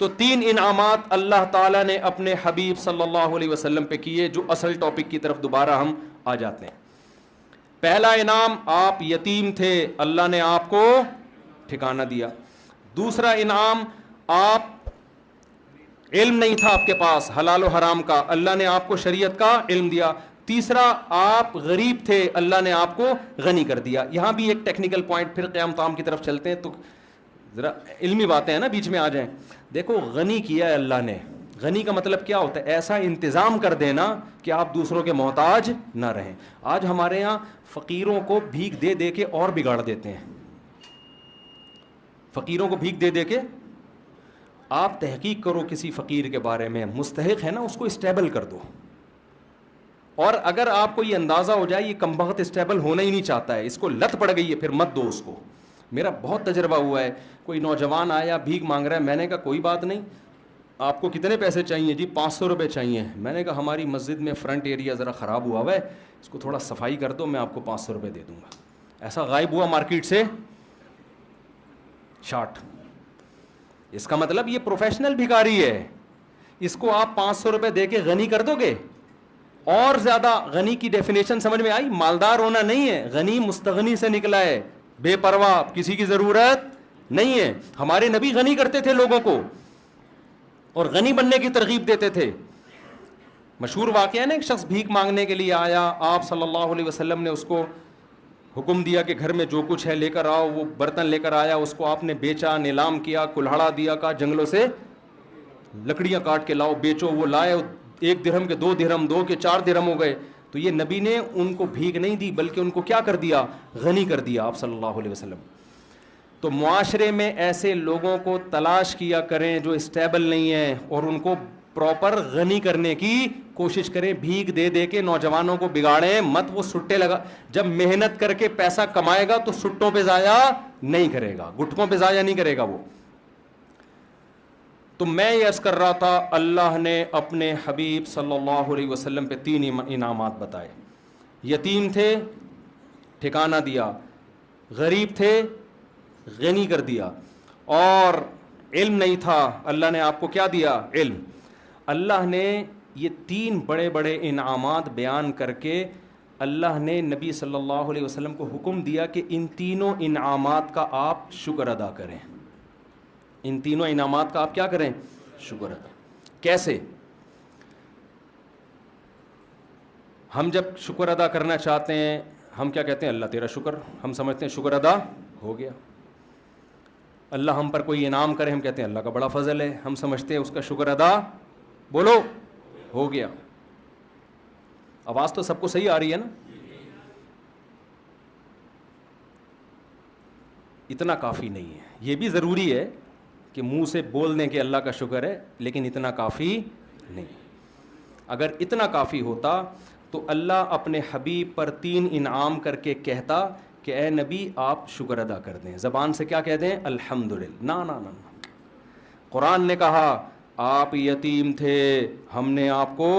تو 3 انعامات اللہ تعالیٰ نے اپنے حبیب صلی اللہ علیہ وسلم پہ کیے، جو اصل ٹاپک کی طرف دوبارہ ہم آ جاتے ہیں۔ پہلا انعام، آپ یتیم تھے، اللہ نے آپ کو ٹھکانہ دیا۔ دوسرا انعام، آپ علم نہیں تھا آپ کے پاس حلال و حرام کا، اللہ نے آپ کو شریعت کا علم دیا۔ تیسرا، آپ غریب تھے، اللہ نے آپ کو غنی کر دیا۔ یہاں بھی ایک ٹیکنیکل پوائنٹ، پھر قیام تام کی طرف چلتے ہیں تو ذرا علمی باتیں ہیں نا بیچ میں آ جائیں۔ دیکھو، غنی کیا ہے اللہ نے۔ غنی کا مطلب کیا ہوتا ہے؟ ایسا انتظام کر دینا کہ آپ دوسروں کے محتاج نہ رہیں۔ آج ہمارے ہاں فقیروں کو بھیک دے دے کے اور بگاڑ دیتے ہیں۔ فقیروں کو بھیک دے دے کے، آپ تحقیق کرو کسی فقیر کے بارے میں، مستحق ہے نا، اس کو اسٹیبل کر دو۔ اور اگر آپ کو یہ اندازہ ہو جائے یہ کمبخت اسٹیبل ہونا ہی نہیں چاہتا ہے، اس کو لت پڑ گئی ہے، پھر مت دو اس کو۔ میرا بہت تجربہ ہوا ہے، کوئی نوجوان آیا بھیک مانگ رہا ہے، میں نے کہا کوئی بات نہیں، آپ کو کتنے پیسے چاہیے؟ جی 500 روپے چاہیے۔ میں نے کہا ہماری مسجد میں فرنٹ ایریا ذرا خراب ہوا ہے، اس کو تھوڑا صفائی کر دو، میں آپ کو 500 روپے دے دوں گا۔ ایسا غائب ہوا مارکیٹ سے شارٹ۔ اس کا مطلب یہ پروفیشنل بھکاری ہے، اس کو آپ 500 روپے دے کے غنی کر دو گے۔ اور زیادہ غنی کی ڈیفینیشن سمجھ میں آئی؟ مالدار ہونا نہیں ہے، غنی مستغنی سے نکلا ہے، بے پرواہ، کسی کی ضرورت نہیں ہے۔ ہمارے نبی غنی کرتے تھے لوگوں کو اور غنی بننے کی ترغیب دیتے تھے۔ مشہور واقعہ ہے نا، ایک شخص بھیک مانگنے کے لیے آیا، آپ صلی اللہ علیہ وسلم نے اس کو حکم دیا کہ گھر میں جو کچھ ہے لے کر آؤ۔ وہ برتن لے کر آیا، اس کو آپ نے بیچا، نیلام کیا، کلہڑا دیا، کہا جنگلوں سے لکڑیاں کاٹ کے لاؤ بیچو۔ وہ لائے، 1 درہم کے 2 درہم، 2 کے 4 درہم ہو گئے۔ تو یہ نبی نے ان کو بھیک نہیں دی بلکہ ان کو کیا کر دیا؟ غنی کر دیا آپ صلی اللہ علیہ وسلم۔ تو معاشرے میں ایسے لوگوں کو تلاش کیا کریں جو اسٹیبل نہیں ہیں، اور ان کو پراپر غنی کرنے کی کوشش کریں۔ بھیک دے دے کے نوجوانوں کو بگاڑیں مت، وہ سٹے لگا، جب محنت کر کے پیسہ کمائے گا تو سٹوں پہ ضائع نہیں کرے گا، گٹکوں پہ ضائع نہیں کرے گا وہ۔ تو میں یہ عرض کر رہا تھا، اللہ نے اپنے حبیب صلی اللہ علیہ وسلم پہ 3 انعامات بتائے۔ یتیم تھے، ٹھکانہ دیا، غریب تھے، غنی کر دیا، اور علم نہیں تھا، اللہ نے آپ کو کیا دیا؟ علم۔ اللہ نے یہ 3 بڑے بڑے انعامات بیان کر کے اللہ نے نبی صلی اللہ علیہ وسلم کو حکم دیا کہ ان تینوں انعامات کا آپ شکر ادا کریں۔ ان تینوں انعامات کا آپ کیا کریں؟ شکر ادا۔ کیسے؟ ہم جب شکر ادا کرنا چاہتے ہیں، ہم کیا کہتے ہیں؟ اللہ تیرا شکر۔ ہم سمجھتے ہیں شکر ادا ہو گیا۔ اللہ ہم پر کوئی انعام کرے، ہم کہتے ہیں اللہ کا بڑا فضل ہے، ہم سمجھتے ہیں اس کا شکر ادا بولو ہو گیا۔ آواز تو سب کو صحیح آ رہی ہے نا؟ اتنا کافی نہیں ہے، یہ بھی ضروری ہے کہ منہ سے بول دیں کہ اللہ کا شکر ہے، لیکن اتنا کافی نہیں۔ اگر اتنا کافی ہوتا تو اللہ اپنے حبیب پر 3 انعام کر کے کہتا کہ اے نبی آپ شکر ادا کر دیں، زبان سے کیا کہہ دیں؟ الحمدللہ۔ نا نا نا، قرآن نے کہا آپ یتیم تھے، ہم نے آپ کو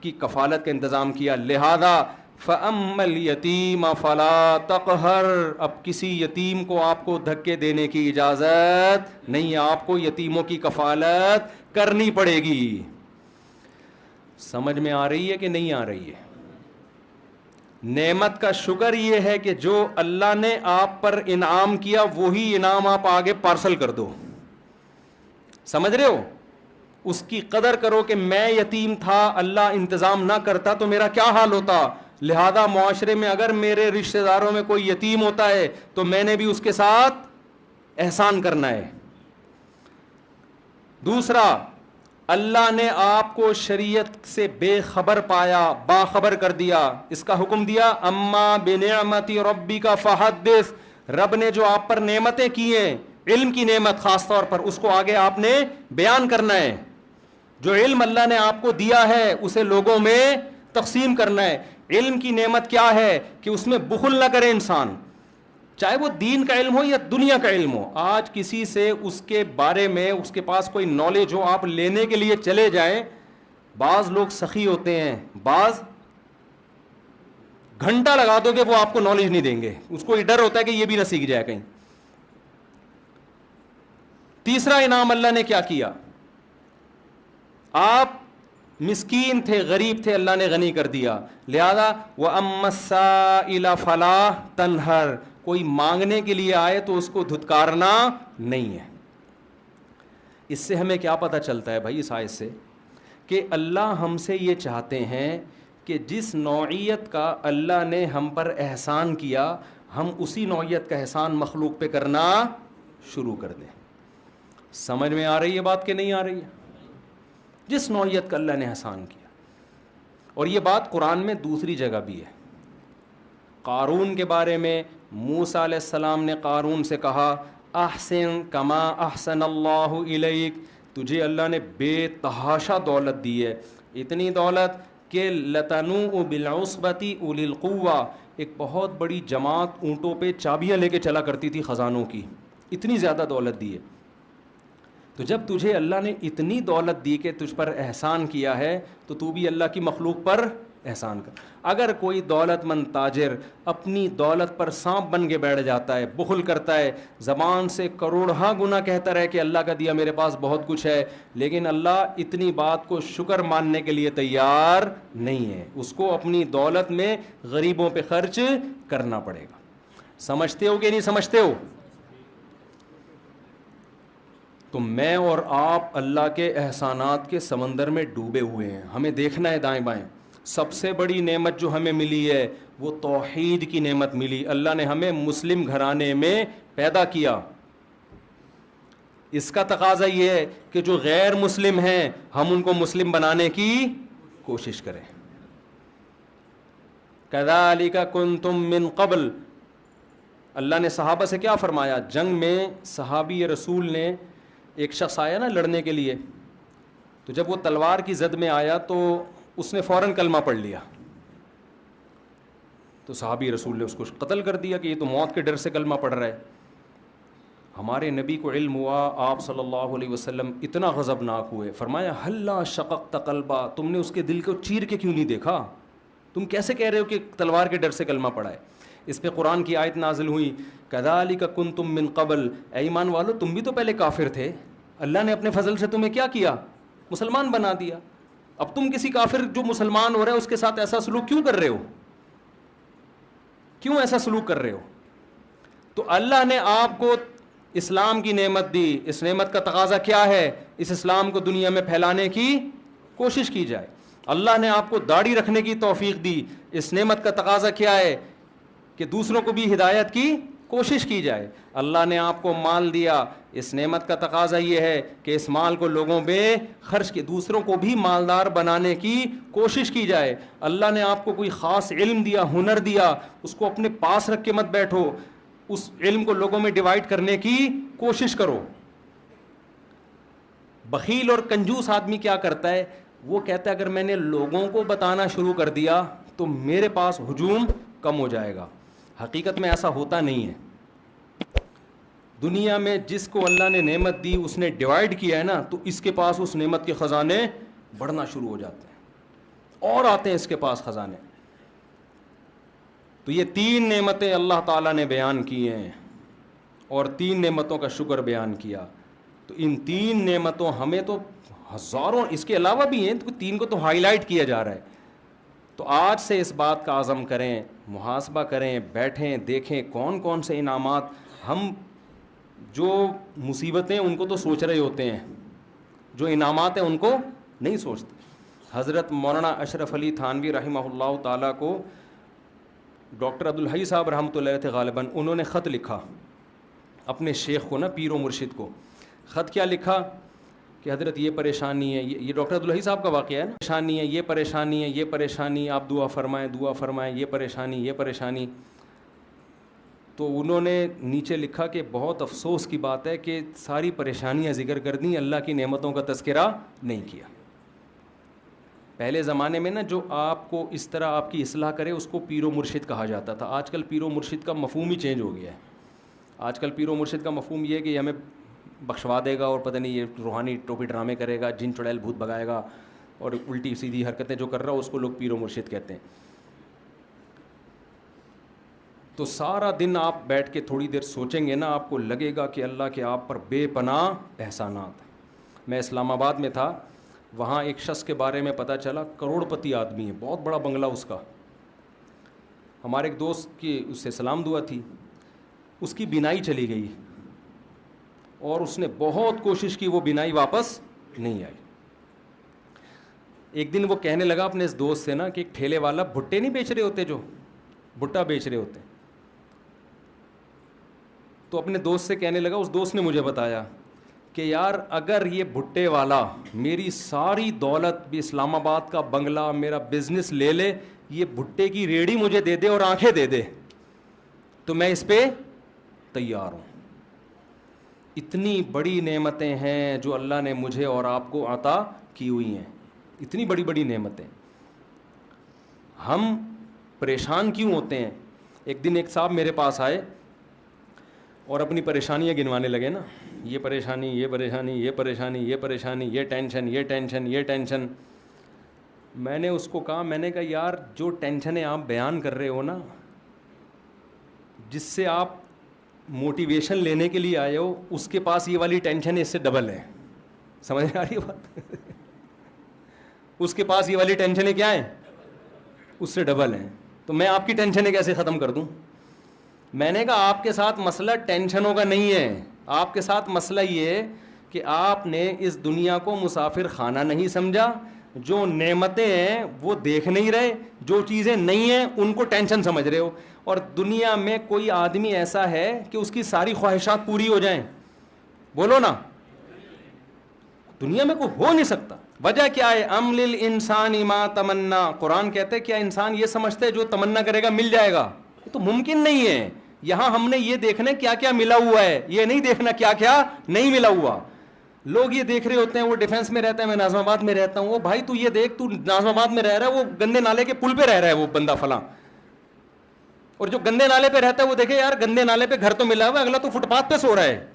کی کفالت کا انتظام کیا، لہذا فَأَمَّا الْيَتِيمَ فَلَا تَقْهَرْ، اب کسی یتیم کو آپ کو دھکے دینے کی اجازت نہیں ہے، آپ کو یتیموں کی کفالت کرنی پڑے گی۔ سمجھ میں آ رہی ہے کہ نہیں آ رہی ہے؟ نعمت کا شکر یہ ہے کہ جو اللہ نے آپ پر انعام کیا وہی انعام آپ آگے پارسل کر دو۔ سمجھ رہے ہو؟ اس کی قدر کرو کہ میں یتیم تھا، اللہ انتظام نہ کرتا تو میرا کیا حال ہوتا۔ لہذا معاشرے میں اگر میرے رشتہ داروں میں کوئی یتیم ہوتا ہے تو میں نے بھی اس کے ساتھ احسان کرنا ہے۔ دوسرا، اللہ نے آپ کو شریعت سے بے خبر پایا، باخبر کر دیا، اس کا حکم دیا اما بنعمت ربک فحدث۔ رب نے جو آپ پر نعمتیں کی ہیں، علم کی نعمت خاص طور پر، اس کو آگے آپ نے بیان کرنا ہے۔ جو علم اللہ نے آپ کو دیا ہے اسے لوگوں میں تقسیم کرنا ہے۔ علم کی نعمت کیا ہے کہ اس میں بخل نہ کرے انسان، چاہے وہ دین کا علم ہو یا دنیا کا علم ہو۔ آج کسی سے اس کے بارے میں اس کے پاس کوئی نالج ہو، آپ لینے کے لیے چلے جائیں، بعض لوگ سخی ہوتے ہیں، بعض گھنٹہ لگا دو کہ وہ آپ کو نالج نہیں دیں گے، اس کو یہ ڈر ہوتا ہے کہ یہ بھی نہ سیکھ جائے کہیں۔ تیسرا انعام اللہ نے کیا کیا؟ آپ مسکین تھے، غریب تھے، اللہ نے غنی کر دیا. لہذا وَأَمَّا السَّائِلَ فَلَا تَنْهَرْ، کوئی مانگنے کے لیے آئے تو اس کو دھتکارنا نہیں ہے. اس سے ہمیں کیا پتہ چلتا ہے بھائی، اس آیت سے، کہ اللہ ہم سے یہ چاہتے ہیں کہ جس نوعیت کا اللہ نے ہم پر احسان کیا، ہم اسی نوعیت کا احسان مخلوق پہ کرنا شروع کر دیں. سمجھ میں آ رہی ہے بات کہ نہیں آ رہی ہے؟ جس نوعیت کا اللہ نے احسان کیا. اور یہ بات قرآن میں دوسری جگہ بھی ہے. قارون کے بارے میں موسیٰ علیہ السلام نے قارون سے کہا احسن کما احسن اللہ الیک، تجھے اللہ نے بے تحاشا دولت دی ہے، اتنی دولت کہ لتنوء بالعصبۃ اولی القوہ، ایک بہت بڑی جماعت اونٹوں پہ چابیاں لے کے چلا کرتی تھی خزانوں کی، اتنی زیادہ دولت دی ہے. تو جب تجھے اللہ نے اتنی دولت دی کہ تجھ پر احسان کیا ہے، تو تو بھی اللہ کی مخلوق پر احسان کر. اگر کوئی دولت مند تاجر اپنی دولت پر سانپ بن کے بیٹھ جاتا ہے، بخل کرتا ہے، زبان سے کروڑہا گنا کہتا رہے کہ اللہ کا دیا میرے پاس بہت کچھ ہے، لیکن اللہ اتنی بات کو شکر ماننے کے لیے تیار نہیں ہے، اس کو اپنی دولت میں غریبوں پہ خرچ کرنا پڑے گا. سمجھتے ہو کہ نہیں سمجھتے ہو؟ تو میں اور آپ اللہ کے احسانات کے سمندر میں ڈوبے ہوئے ہیں. ہمیں دیکھنا ہے دائیں بائیں. سب سے بڑی نعمت جو ہمیں ملی ہے وہ توحید کی نعمت ملی. اللہ نے ہمیں مسلم گھرانے میں پیدا کیا. اس کا تقاضا یہ ہے کہ جو غیر مسلم ہیں ہم ان کو مسلم بنانے کی کوشش کریں. کذالک کنتم من قبل، اللہ نے صحابہ سے کیا فرمایا؟ جنگ میں صحابی رسول نے، ایک شخص آیا نا لڑنے کے لیے، تو جب وہ تلوار کی زد میں آیا تو اس نے فوراً کلمہ پڑھ لیا، تو صحابی رسول نے اس کو قتل کر دیا کہ یہ تو موت کے ڈر سے کلمہ پڑھ رہا ہے. ہمارے نبی کو علم ہوا، آپ صلی اللہ علیہ وسلم اتنا غضبناک ہوئے، فرمایا ہلا شققت قلبا، تم نے اس کے دل کو چیر کے کیوں نہیں دیکھا؟ تم کیسے کہہ رہے ہو کہ تلوار کے ڈر سے کلمہ پڑھا ہے؟ اس پہ قرآن کی آیت نازل ہوئی کذالک کنتم من قبل، اے ایمان والو تم بھی تو پہلے کافر تھے، اللہ نے اپنے فضل سے تمہیں کیا کیا؟ مسلمان بنا دیا. اب تم کسی کافر جو مسلمان ہو رہا ہے اس کے ساتھ ایسا سلوک کیوں کر رہے ہو؟ کیوں ایسا سلوک کر رہے ہو؟ تو اللہ نے آپ کو اسلام کی نعمت دی. اس نعمت کا تقاضا کیا ہے؟ اس اسلام کو دنیا میں پھیلانے کی کوشش کی جائے. اللہ نے آپ کو داڑھی رکھنے کی توفیق دی. اس نعمت کا تقاضا کیا ہے؟ کہ دوسروں کو بھی ہدایت کی کوشش کی جائے. اللہ نے آپ کو مال دیا. اس نعمت کا تقاضا یہ ہے کہ اس مال کو لوگوں پہ خرچ کے دوسروں کو بھی مالدار بنانے کی کوشش کی جائے. اللہ نے آپ کو کوئی خاص علم دیا، ہنر دیا، اس کو اپنے پاس رکھ کے مت بیٹھو، اس علم کو لوگوں میں ڈیوائڈ کرنے کی کوشش کرو. بخیل اور کنجوس آدمی کیا کرتا ہے؟ وہ کہتا ہے اگر میں نے لوگوں کو بتانا شروع کر دیا تو میرے پاس ہجوم کم ہو جائے گا. حقیقت میں ایسا ہوتا نہیں ہے. دنیا میں جس کو اللہ نے نعمت دی اس نے ڈیوائڈ کیا ہے نا، تو اس کے پاس اس نعمت کے خزانے بڑھنا شروع ہو جاتے ہیں اور آتے ہیں اس کے پاس خزانے. تو یہ 3 نعمتیں اللہ تعالیٰ نے بیان کی ہیں اور 3 نعمتوں کا شکر بیان کیا. تو ان 3 نعمتوں ہمیں تو ہزاروں اس کے علاوہ بھی ہیں، تو 3 کو تو ہائی لائٹ کیا جا رہا ہے. تو آج سے اس بات کا عزم کریں، محاسبہ کریں، بیٹھیں دیکھیں کون کون سے انعامات. ہم جو مصیبتیں ان کو تو سوچ رہے ہوتے ہیں، جو انعامات ہیں ان کو نہیں سوچتے. حضرت مولانا اشرف علی تھانوی رحمہ اللہ تعالیٰ کو ڈاکٹر عبدالحی صاحب رحمۃ اللہ تھے غالباً، انہوں نے خط لکھا اپنے شیخ کو نا، پیر و مرشد کو. خط کیا لکھا کہ حضرت یہ پریشانی ہے، یہ ڈاکٹر عبدالحی صاحب کا واقعہ ہے نا، پریشانی ہے، یہ پریشانی ہے، یہ پریشانی، آپ دعا فرمائیں دعا فرمائیں، یہ پریشانی یہ پریشانی. تو انہوں نے نیچے لکھا کہ بہت افسوس کی بات ہے کہ ساری پریشانیاں ذکر کر دیں، اللہ کی نعمتوں کا تذکرہ نہیں کیا. پہلے زمانے میں نا جو آپ کو اس طرح آپ کی اصلاح کرے اس کو پیر و مرشد کہا جاتا تھا. آج کل پیر و مرشد کا مفہوم ہی چینج ہو گیا ہے. آج کل پیر و مرشد کا مفہوم یہ ہے کہ یہ ہمیں بخشوا دے گا اور پتہ نہیں یہ روحانی ٹوپی ڈرامے کرے گا، جن چڑیل بھوت بگائے گا، اور الٹی سیدھی حرکتیں جو کر رہا ہو اس کو لوگ پیر و مرشد کہتے ہیں. تو سارا دن آپ بیٹھ کے تھوڑی دیر سوچیں گے نا، آپ کو لگے گا کہ اللہ کے آپ پر بے پناہ احسانات۔ میں اسلام آباد میں تھا، وہاں ایک شخص کے بارے میں پتہ چلا، کروڑ پتی آدمی ہے، بہت بڑا بنگلہ اس کا۔ ہمارے ایک دوست کی اس سے سلام دعا تھی، اس کی بینائی چلی گئی اور اس نے بہت کوشش کی، وہ بینائی واپس نہیں آئی۔ ایک دن وہ کہنے لگا اپنے اس دوست سے نا کہ ایک ٹھیلے والا بھٹے نہیں بیچ رہے ہوتے، جو بھٹا بیچ رہے ہوتے، تو اپنے دوست سے کہنے لگا، اس دوست نے مجھے بتایا کہ یار اگر یہ بھٹے والا میری ساری دولت بھی، اسلام آباد کا بنگلہ، میرا بزنس لے لے، یہ بھٹے کی ریڑھی مجھے دے دے اور آنکھیں دے دے، تو میں اس پہ تیار ہوں۔ اتنی بڑی نعمتیں ہیں جو اللہ نے مجھے اور آپ کو عطا کی ہوئی ہیں، اتنی بڑی بڑی نعمتیں، ہم پریشان کیوں ہوتے ہیں؟ ایک دن ایک صاحب میرے پاس آئے اور اپنی پریشانیاں گنوانے لگے نا، یہ پریشانی، یہ پریشانی، یہ پریشانی، یہ پریشانی، یہ ٹینشن، یہ ٹینشن، یہ ٹینشن۔ میں نے اس کو کہا، میں نے کہا یار جو ٹینشنیں آپ بیان کر رہے ہو نا، جس سے آپ موٹیویشن لینے کے لیے آئے ہو، اس کے پاس یہ والی ٹینشن اس سے ڈبل ہے۔ سمجھ میں آ رہی ہے بات؟ اس کے پاس یہ والی ٹینشنیں کیا ہیں؟ اس سے ڈبل ہیں۔ تو میں آپ کی ٹینشنیں کیسے ختم کر دوں؟ میں نے کہا آپ کے ساتھ مسئلہ ٹینشنوں کا نہیں ہے، آپ کے ساتھ مسئلہ یہ ہے کہ آپ نے اس دنیا کو مسافر خانہ نہیں سمجھا، جو نعمتیں ہیں وہ دیکھ نہیں رہے، جو چیزیں نہیں ہیں ان کو ٹینشن سمجھ رہے ہو۔ اور دنیا میں کوئی آدمی ایسا ہے کہ اس کی ساری خواہشات پوری ہو جائیں؟ بولو نا، دنیا میں کوئی ہو نہیں سکتا۔ وجہ کیا ہے؟ ام للانسان ما تمنا، قرآن کہتے ہیں کیا انسان یہ سمجھتے ہے جو تمنا کرے گا مل جائے گا؟ یہ تو ممکن نہیں ہے۔ یہاں ہم نے یہ دیکھنا کیا کیا ملا ہوا ہے، یہ نہیں دیکھنا کیا کیا نہیں ملا ہوا۔ لوگ یہ دیکھ رہے ہوتے ہیں، وہ ڈیفینس میں رہتا ہے، میں ناظم آباد میں رہتا ہوں، وہ بھائی تو یہ دیکھ، تو ناظم آباد میں رہ رہا ہے، وہ گندے نالے کے پل پہ رہ رہا ہے وہ بندہ فلاں، اور جو گندے نالے پہ رہتا ہے وہ دیکھے یار گندے نالے پہ گھر تو ملا ہوا ہے، اگلا تو فٹ پاتھ پہ سو رہا ہے۔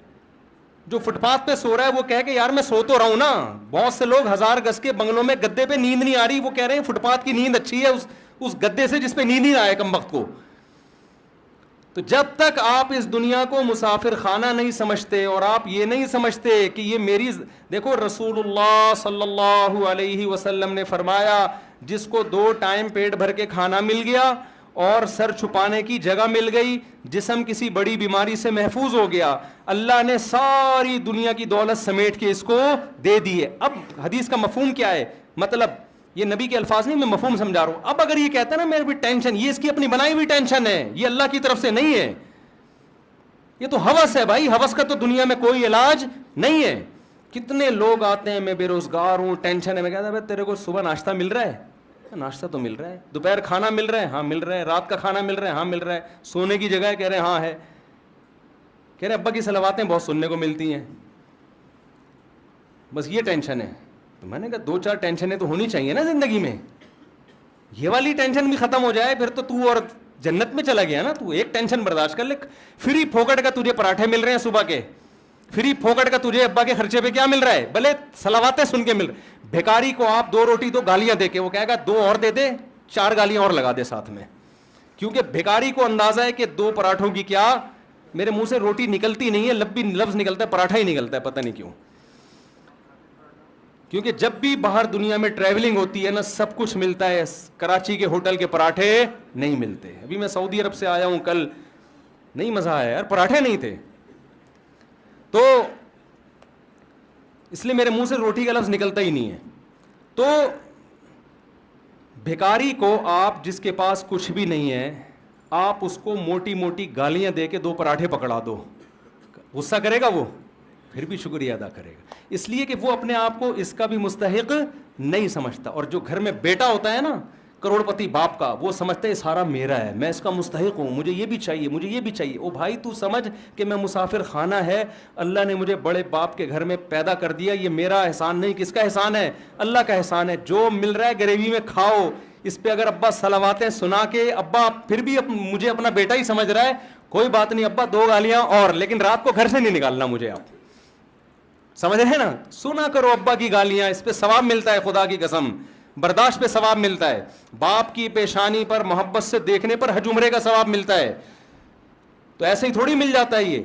جو فٹ پاتھ پہ سو رہا ہے وہ کہے کہ یار میں سو تو رہا ہوں نا۔ بہت سے لوگ 1000 گز کے بنگلوں میں گدے پہ نیند نہیں آ رہی، وہ کہہ رہے ہیں فٹ پاتھ کی نیند اچھی ہے اس گدے سے جس پہ نیند نہیں آئے کم وقت کو۔ تو جب تک آپ اس دنیا کو مسافر خانہ نہیں سمجھتے اور آپ یہ نہیں سمجھتے کہ یہ میری، دیکھو رسول اللہ صلی اللہ علیہ وسلم نے فرمایا جس کو 2 ٹائم پیٹ بھر کے کھانا مل گیا اور سر چھپانے کی جگہ مل گئی، جسم کسی بڑی بیماری سے محفوظ ہو گیا، اللہ نے ساری دنیا کی دولت سمیٹ کے اس کو دے دی ہے۔ اب حدیث کا مفہوم کیا ہے؟ مطلب یہ نبی کے الفاظ نہیں، میں مفہوم سمجھا رہا ہوں۔ اب اگر یہ کہتا ہے نا میرے بھی ٹینشن، یہ اس کی اپنی بنائی ہوئی ٹینشن ہے، یہ اللہ کی طرف سے نہیں ہے، یہ تو ہوس ہے بھائی، ہوس کا تو دنیا میں کوئی علاج نہیں ہے۔ کتنے لوگ آتے ہیں میں بے روزگار ہوں، ٹینشن ہے، میں کہتا ہے تیرے کو صبح ناشتہ مل رہا ہے؟ ناشتہ تو مل رہا ہے۔ دوپہر کھانا مل رہا ہے؟ ہاں مل رہا ہے۔ رات کا کھانا مل رہا ہے؟ ہاں مل رہا ہے۔ سونے کی جگہ ہے؟ کہہ رہے ہیں ہاں ہے۔ کہہ رہے ابا کی صلواتیں بہت سننے کو ملتی ہیں، بس یہ ٹینشن ہے۔ تو میں نے کہا 2-4 ٹینشنیں تو ہونی چاہیے نا زندگی میں، یہ والی ٹینشن بھی ختم ہو جائے پھر تو اور جنت میں چلا گیا نا۔ تو ایک ٹینشن برداشت کر لے، فری پھوکٹ کا تجھے پراٹھے مل رہے ہیں صبح کے، فری پھوکٹ کا تجھے ابا کے خرچے پہ کیا مل رہا ہے، بھلے صلواتیں سن کے مل رہے۔ بھیکاری کو آپ 2 روٹی 2 گالیاں دے کے، وہ کہے گا 2 اور دے دے، 4 گالیاں اور لگا دے ساتھ میں، کیونکہ بھیکاری کو اندازہ ہے کہ 2 پراٹھوں کی کیا، میرے منہ سے روٹی نکلتی نہیں ہے، لفظ نکلتا ہے، پراٹھا ہی نکلتا ہے، پتہ نہیں کیوں۔ کیونکہ جب بھی باہر دنیا میں ٹریولنگ ہوتی ہے نا، سب کچھ ملتا ہے، کراچی کے ہوٹل کے پراٹھے نہیں ملتے۔ ابھی میں سعودی عرب سے آیا ہوں کل، نہیں مزہ آیا یار، پراٹھے نہیں تھے، تو اس لیے میرے منہ سے روٹی کا لفظ نکلتا ہی نہیں ہے۔ تو بھیکاری کو آپ، جس کے پاس کچھ بھی نہیں ہے، آپ اس کو موٹی موٹی گالیاں دے کے 2 پراٹھے پکڑا دو، غصہ کرے گا وہ؟ پھر بھی شکریہ ادا کرے گا، اس لیے کہ وہ اپنے آپ کو اس کا بھی مستحق نہیں سمجھتا۔ اور جو گھر میں بیٹا ہوتا ہے نا کروڑ پتی باپ کا، وہ سمجھتا ہے سارا میرا ہے، میں اس کا مستحق ہوں، مجھے یہ بھی چاہیے، مجھے یہ بھی چاہیے۔ او بھائی تو سمجھ کہ میں مسافر خانہ ہے، اللہ نے مجھے بڑے باپ کے گھر میں پیدا کر دیا، یہ میرا احسان نہیں، کس کا احسان ہے؟ اللہ کا احسان ہے۔ جو مل رہا ہے گریوی میں کھاؤ، اس پہ اگر ابا صلواتیں سنا کے، ابا پھر بھی مجھے اپنا بیٹا ہی سمجھ رہا ہے، کوئی بات نہیں ابا 2 گالیاں اور، لیکن رات کو گھر سے نہیں نکالنا مجھے، آپ سمجھ رہے ہیں نا؟ سنا کرو ابا کی گالیاں، اس پہ ثواب ملتا ہے، خدا کی قسم برداشت پہ ثواب ملتا ہے، باپ کی پیشانی پر محبت سے دیکھنے پر حج عمرے کا ثواب ملتا ہے۔ تو ایسے ہی تھوڑی مل جاتا ہے یہ.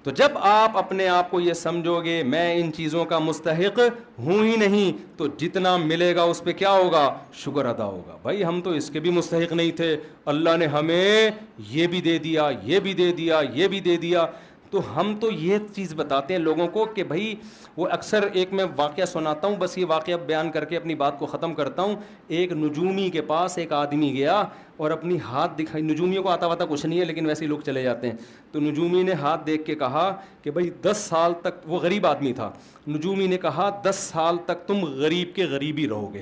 تو جب آپ اپنے آپ کو یہ سمجھو گے میں ان چیزوں کا مستحق ہوں ہی نہیں, تو جتنا ملے گا اس پہ کیا ہوگا, شکر ادا ہوگا. بھائی ہم تو اس کے بھی مستحق نہیں تھے, اللہ نے ہمیں یہ بھی دے دیا, یہ بھی دے دیا, یہ بھی دے دیا. تو ہم تو یہ چیز بتاتے ہیں لوگوں کو کہ بھائی وہ اکثر ایک میں واقعہ سناتا ہوں, بس یہ واقعہ بیان کر کے اپنی بات کو ختم کرتا ہوں. ایک نجومی کے پاس ایک آدمی گیا اور اپنی ہاتھ دکھائی, نجومیوں کو آتا واتا کچھ نہیں ہے لیکن ویسے ہی لوگ چلے جاتے ہیں. تو نجومی نے ہاتھ دیکھ کے کہا کہ بھائی 10 سال تک, وہ غریب آدمی تھا, نجومی نے کہا 10 سال تک تم غریب کے غریب ہی رہو گے.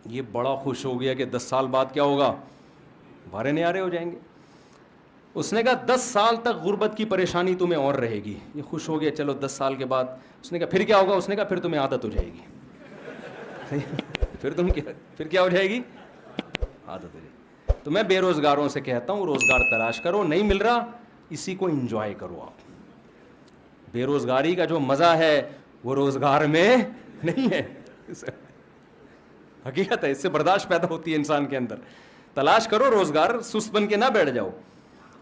یہ بڑا خوش ہو گیا کہ 10 سال بعد کیا ہوگا, بھارے نیارے ہو جائیں گے. اس نے کہا 10 سال تک غربت کی پریشانی تمہیں اور رہے گی. یہ خوش ہو گیا, چلو 10 سال کے بعد. اس نے کہا پھر کیا ہوگا, اس نے کہا پھر تمہیں عادت ہو جائے گی. پھر کیا ہو جائے گی, عادت ہو جائے گی. تو میں بے روزگاروں سے کہتا ہوں روزگار تلاش کرو, نہیں مل رہا اسی کو انجوائے کرو. آپ بے روزگاری کا جو مزہ ہے وہ روزگار میں نہیں ہے, حقیقت ہے. اس سے برداشت پیدا ہوتی ہے انسان کے اندر. تلاش کرو روزگار, سست بن کے نہ بیٹھ جاؤ.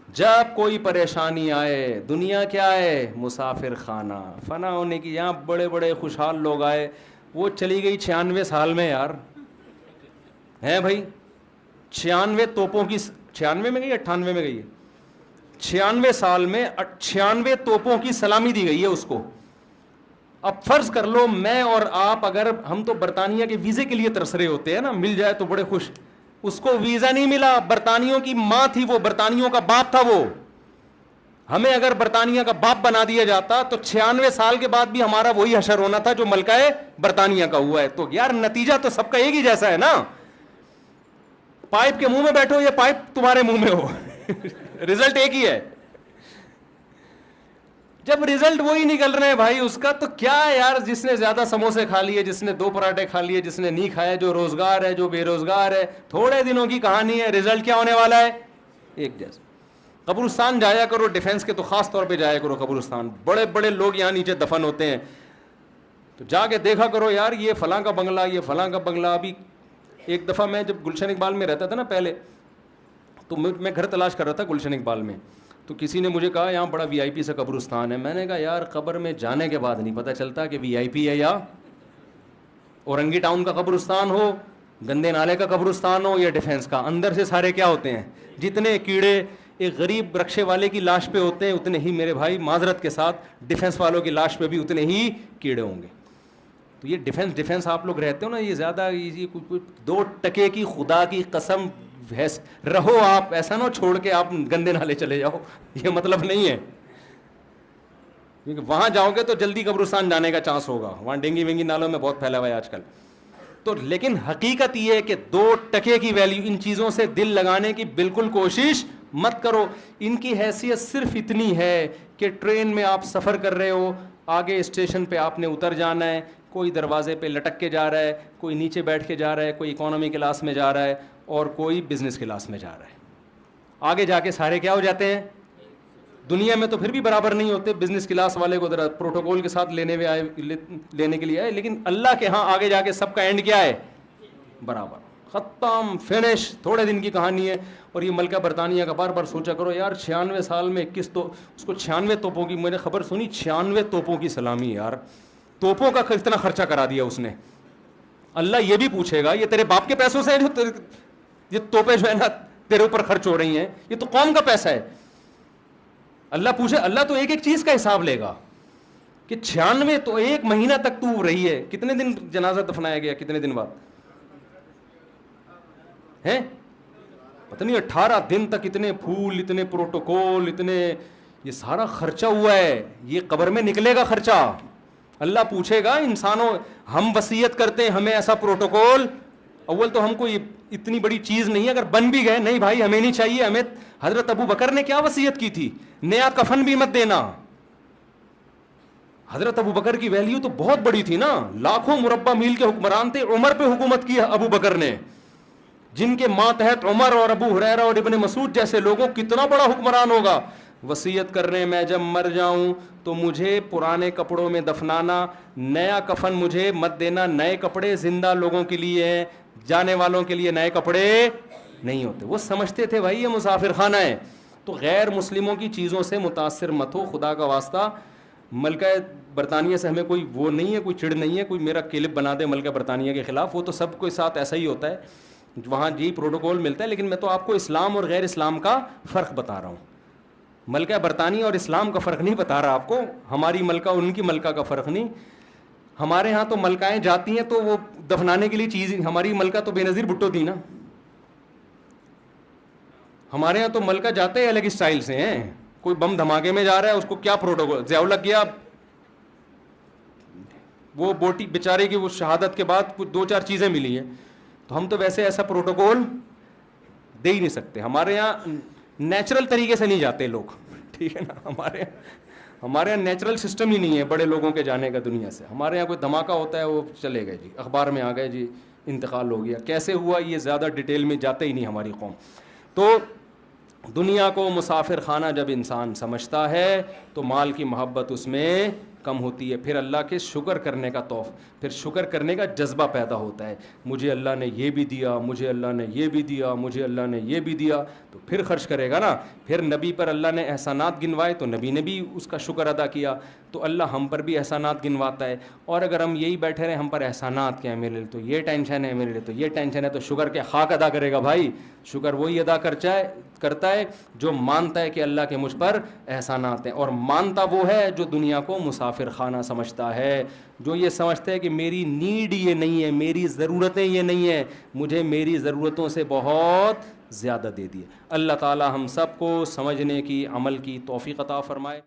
جب کوئی پریشانی آئے, دنیا کیا ہے, مسافر خانہ, فنا ہونے کی. یہاں بڑے بڑے خوشحال لوگ آئے, وہ چلی گئی 96 سال میں یار, ہیں بھائی 96 توپوں کی, 96 میں گئی 98 میں گئی ہے, 96 سال میں 96 توپوں کی سلامی دی گئی ہے اس کو. اب فرض کر لو میں اور آپ, اگر ہم تو برطانیہ کے ویزے کے لیے ترس رہے ہوتے ہیں نا, مل جائے تو بڑے خوش. اس کو ویزا نہیں ملا, برطانیوں کی ماں تھی وہ, برطانیوں کا باپ تھا وہ. ہمیں اگر برطانیہ کا باپ بنا دیا جاتا تو 96 سال کے بعد بھی ہمارا وہی حشر ہونا تھا جو ملکہ برطانیہ کا ہوا ہے. تو یار نتیجہ تو سب کا ایک ہی جیسا ہے نا. پائپ کے منہ میں بیٹھو یا پائپ تمہارے منہ میں ہو, رزلٹ ایک ہی ہے. جب رزلٹ وہی نکل رہے ہیں بھائی اس کا, تو کیا یار, جس نے زیادہ سموسے کھا لیے, جس نے 2 پراٹھے کھا لیے, جس نے نہیں کھایا, جو روزگار ہے, جو بے روزگار ہے, تھوڑے دنوں کی کہانی ہے. رزلٹ کیا ہونے والا ہے, ایک جیسا. قبرستان جایا کرو, ڈیفنس کے تو خاص طور پہ جایا کرو قبرستان. بڑے بڑے لوگ یہاں نیچے دفن ہوتے ہیں, تو جا کے دیکھا کرو یار یہ فلاں کا بنگلہ, یہ فلاں کا بنگلہ. ابھی ایک دفعہ میں جب گلشن اقبال میں رہتا تھا نا پہلے, تو میں گھر تلاش کر رہا تھا گلشن اقبال میں. تو کسی نے مجھے کہا یہاں بڑا وی آئی پی سا قبرستان ہے. میں نے کہا یار قبر میں جانے کے بعد نہیں پتہ چلتا کہ وی آئی پی ہے یا اورنگی ٹاؤن کا قبرستان ہو, گندے نالے کا قبرستان ہو, یا ڈیفنس کا. اندر سے سارے کیا ہوتے ہیں, جتنے کیڑے ایک غریب رکشے والے کی لاش پہ ہوتے ہیں اتنے ہی میرے بھائی معذرت کے ساتھ ڈیفنس والوں کی لاش پہ بھی اتنے ہی کیڑے ہوں گے. تو یہ ڈیفنس آپ لوگ رہتے ہو نا, یہ زیادہ کچھ 2 ٹکے کی خدا کی قسم رہو آپ, ایسا نہ چھوڑ کے آپ گندے نالے چلے جاؤ, یہ مطلب نہیں ہے. کیونکہ وہاں جاؤ گے تو جلدی قبرستان جانے کا چانس ہوگا, وہاں ڈینگی وینگی نالوں میں بہت پھیلا ہوا ہے آج کل. تو لیکن حقیقت یہ ہے کہ 2 ٹکے کی ویلیو, ان چیزوں سے دل لگانے کی بالکل کوشش مت کرو. ان کی حیثیت صرف اتنی ہے کہ ٹرین میں آپ سفر کر رہے ہو, آگے اسٹیشن پہ آپ نے اتر جانا ہے, کوئی دروازے پہ لٹک کے جا رہا ہے, کوئی نیچے بیٹھ کے جا رہا ہے, کوئی اکانومی کلاس میں جا رہا ہے, اور کوئی بزنس کلاس میں جا رہا ہے. آگے جا کے سارے کیا ہو جاتے ہیں, دنیا میں تو پھر بھی برابر نہیں ہوتے. بزنس کلاس والے کو ذرا پروٹوکول کے ساتھ لینے کے لیے آئے, لیکن اللہ کے ہاں آگے جا کے سب کا اینڈ کیا ہے, برابر, ختم, فنش. تھوڑے دن کی کہانی ہے. اور یہ ملکہ برطانیہ کا بار بار سوچا کرو یار 96 سال میں تو اس کو 96 توپوں کی, میں نے خبر سنی 96 توپوں کی سلامی. یار توپوں کا کتنا خرچہ کرا دیا اس نے. اللہ یہ بھی پوچھے گا یہ تیرے باپ کے پیسوں سے یہ توپیں جو ہے نا تیرے اوپر خرچ ہو رہی ہیں, یہ تو قوم کا پیسہ ہے. اللہ پوچھے, اللہ تو ایک ایک چیز کا حساب لے گا کہ 96 تو 1 مہینہ تک تو رہی ہے. کتنے دن جنازہ دفنایا گیا, کتنے دن بعد ہیں پتہ نہیں, 18 دن تک اتنے پھول, اتنے پروٹوکول, اتنے یہ سارا خرچہ ہوا ہے. یہ قبر میں نکلے گا خرچہ. اللہ پوچھے گا انسانوں, ہم وصیت کرتے ہیں ہمیں ایسا پروٹوکول, اول تو ہم کو اتنی بڑی چیز نہیں ہے, اگر بن بھی گئے نہیں بھائی ہمیں نہیں چاہیے. ہمیں حضرت ابو بکر نے کیا وصیت کی تھی, نیا کفن بھی مت دینا. حضرت ابو بکر کی ویلیو تو بہت بڑی تھی نا, لاکھوں مربع میل کے حکمران تھے. عمر پہ حکومت کی ابو بکر نے, جن کے ماتحت عمر اور ابو ہریرہ اور ابن مسعود جیسے لوگوں, کتنا بڑا حکمران ہوگا. وصیت کر رہے ہیں میں جب مر جاؤں تو مجھے پرانے کپڑوں میں دفنانا, نیا کفن مجھے مت دینا. نئے کپڑے زندہ لوگوں کے لیے ہیں, جانے والوں کے لیے نئے کپڑے نہیں ہوتے. وہ سمجھتے تھے بھائی یہ مسافر خانہ ہے. تو غیر مسلموں کی چیزوں سے متاثر مت ہو خدا کا واسطہ. ملکہ برطانیہ سے ہمیں کوئی وہ نہیں ہے, کوئی چڑ نہیں ہے, کوئی میرا کلپ بنا دے ملکہ برطانیہ کے خلاف, وہ تو سب کے ساتھ ایسا ہی ہوتا ہے, وہاں جی پروٹوکول ملتا ہے. لیکن میں تو آپ کو اسلام اور غیر اسلام کا فرق بتا رہا ہوں. ملکہ برطانیہ اور اسلام کا فرق نہیں بتا رہا آپ کو, ہماری ملکہ اور ان کی ملکہ کا فرق نہیں. ہمارے ہاں تو ملکائیں جاتی ہیں تو وہ دفنانے کے لیے چیز, ہماری ملکہ تو بے نظیر بھٹو تھی نا. ہمارے یہاں تو ملکہ جاتے ہیں الگ اسٹائل سے ہیں. کوئی بم دھماکے میں جا رہا ہے اس کو کیا پروٹوکول, ضیاء الحق گیا وہ بوٹی بیچارے کی وہ شہادت کے بعد کچھ 2-4 چیزیں ملی ہیں, تو ہم تو ویسے ایسا پروٹوکول دے ہی نہیں سکتے. ہمارے یہاں نیچرل طریقے سے نہیں جاتے لوگ, ٹھیک ہے نا. ہمارے یہاں نیچرل سسٹم ہی نہیں ہے بڑے لوگوں کے جانے کا دنیا سے. ہمارے یہاں کوئی دھماکہ ہوتا ہے وہ چلے گئے جی, اخبار میں آ گئے جی انتقال ہو گیا, کیسے ہوا یہ زیادہ ڈیٹیل میں جاتے ہی نہیں ہماری قوم. تو دنیا کو مسافر خانہ جب انسان سمجھتا ہے تو مال کی محبت اس میں کم ہوتی ہے. پھر اللہ کے شکر کرنے کا پھر شکر کرنے کا جذبہ پیدا ہوتا ہے. مجھے اللہ نے یہ بھی دیا, مجھے اللہ نے یہ بھی دیا, مجھے اللہ نے یہ بھی دیا, تو پھر خرچ کرے گا نا. پھر نبی پر اللہ نے احسانات گنوائے تو نبی نے بھی اس کا شکر ادا کیا, تو اللہ ہم پر بھی احسانات گنواتا ہے. اور اگر ہم یہی بیٹھے رہے ہم پر احسانات کیا ہے, میرے لیے تو یہ ٹینشن ہے, میرے لیے تو یہ ٹینشن ہے, تو شکر کے خاک ادا کرے گا بھائی. شکر وہی ادا کرتا ہے جو مانتا ہے کہ اللہ کے مجھ پر احسانات ہیں. اور مانتا وہ ہے جو دنیا کو مسافر خانہ سمجھتا ہے, جو یہ سمجھتا ہے کہ میری نیڈ یہ نہیں ہے, میری ضرورتیں یہ نہیں ہیں, مجھے میری ضرورتوں سے بہت زیادہ دے دیے. اللہ تعالی ہم سب کو سمجھنے کی, عمل کی توفیق عطا فرمائے.